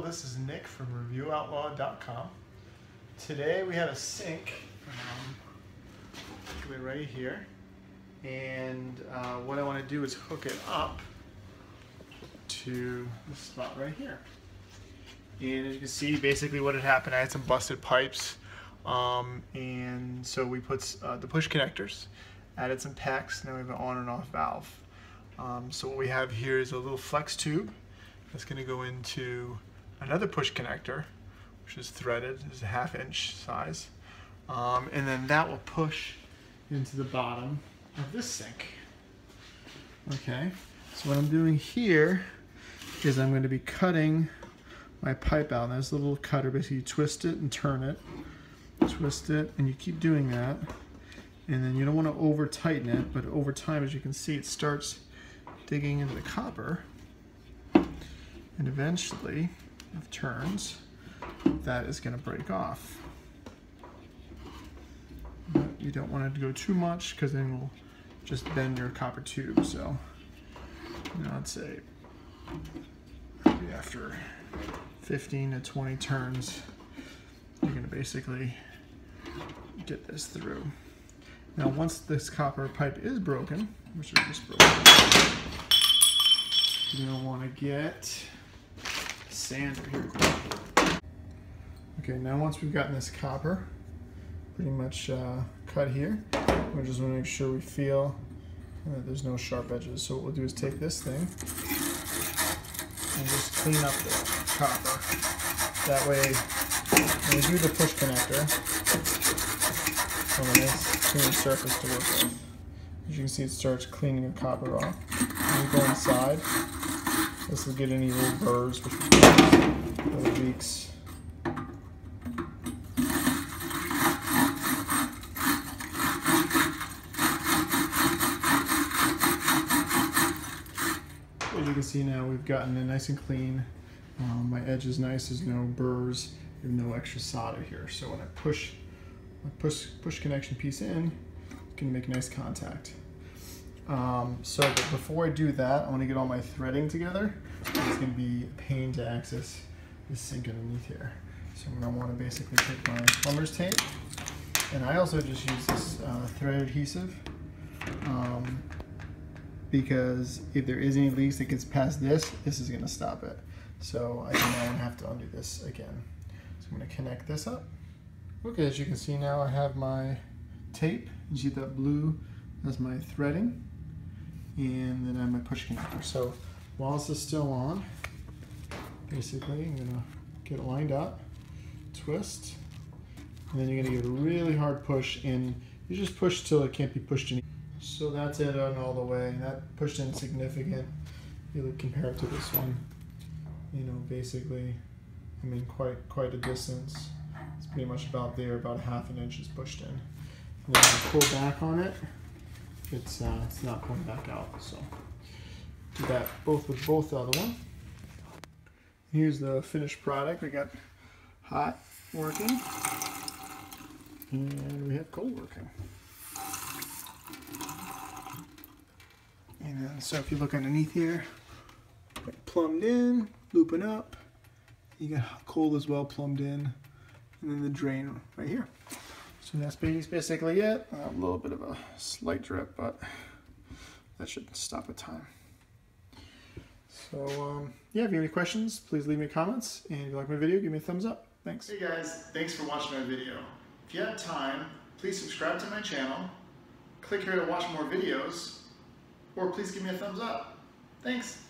this is Nick from ReviewOutlaw.com. Today we have a sink right here, and what I want to do is hook it up to the spot right here. And as you can see, basically what had happened, I had some busted pipes, and so we put the push connectors, added some PEX, now we have an on and off valve. So what we have here is a little flex tube that's going to go into another push connector, which is threaded, it's a 1/2 inch size, and then that will push into the bottom of this sink. Okay, so what I'm doing here is I'm going to be cutting my pipe out. And there's a little cutter, basically you twist it and turn it, twist it, and you keep doing that, and then you don't want to over tighten it, but over time, as you can see, it starts digging into the copper, and eventually, if it turns, that is going to break off. But you don't want it to go too much because then it will just bend your copper tube. So, I'd say maybe after 15 to 20 turns, you're going to basically get this through. Now, once this copper pipe is broken, which is just broken, you're going to want to get a sander here. Okay, now once we've gotten this copper pretty much cut here, we just want to make sure we feel that there's no sharp edges. So what we'll do is take this thing and just clean up the copper. That way, when we do the push connector, we'll have a nice clean surface to work with. As you can see, it starts cleaning the copper off. When we go inside, this will get any little burrs, which little leaks. As you can see now, we've gotten it nice and clean. My edge is nice, there's no burrs, and no extra solder here. So when I push my push connection piece in, it's going to make nice contact. But before I do that, I want to get all my threading together. It's going to be a pain to access this sink underneath here. So I'm going to want to basically take my plumber's tape, and I also just use this thread adhesive. Because if there is any leaks that gets past this is going to stop it. So I don't have to undo this again. So I'm going to connect this up. Okay, as you can see now, I have my tape. You see that blue? That's my threading. And then I have my push connector. So while this is still on, basically I'm going to get it lined up, twist, and then you're going to give it a really hard push, and you just push till it can't be pushed anymore. So that's it on all the way. That pushed in significant. If you compare it to this one, basically, quite a distance. It's pretty much about there, about 1/2 inch is pushed in. And then when you pull back on it, it's not pulling back out. So do that with both the other one. Here's the finished product. We got hot working, and we have cold working. And then, so if you look underneath here, plumbed in, looping up, you got cold as well, plumbed in, and then the drain right here. So that's basically it. A little bit of a slight drip, but that should stop at time. So yeah, if you have any questions, please leave me comments, and if you like my video, give me a thumbs up. Thanks. Hey guys, thanks for watching my video. If you have time, please subscribe to my channel, click here to watch more videos, or please give me a thumbs up. Thanks.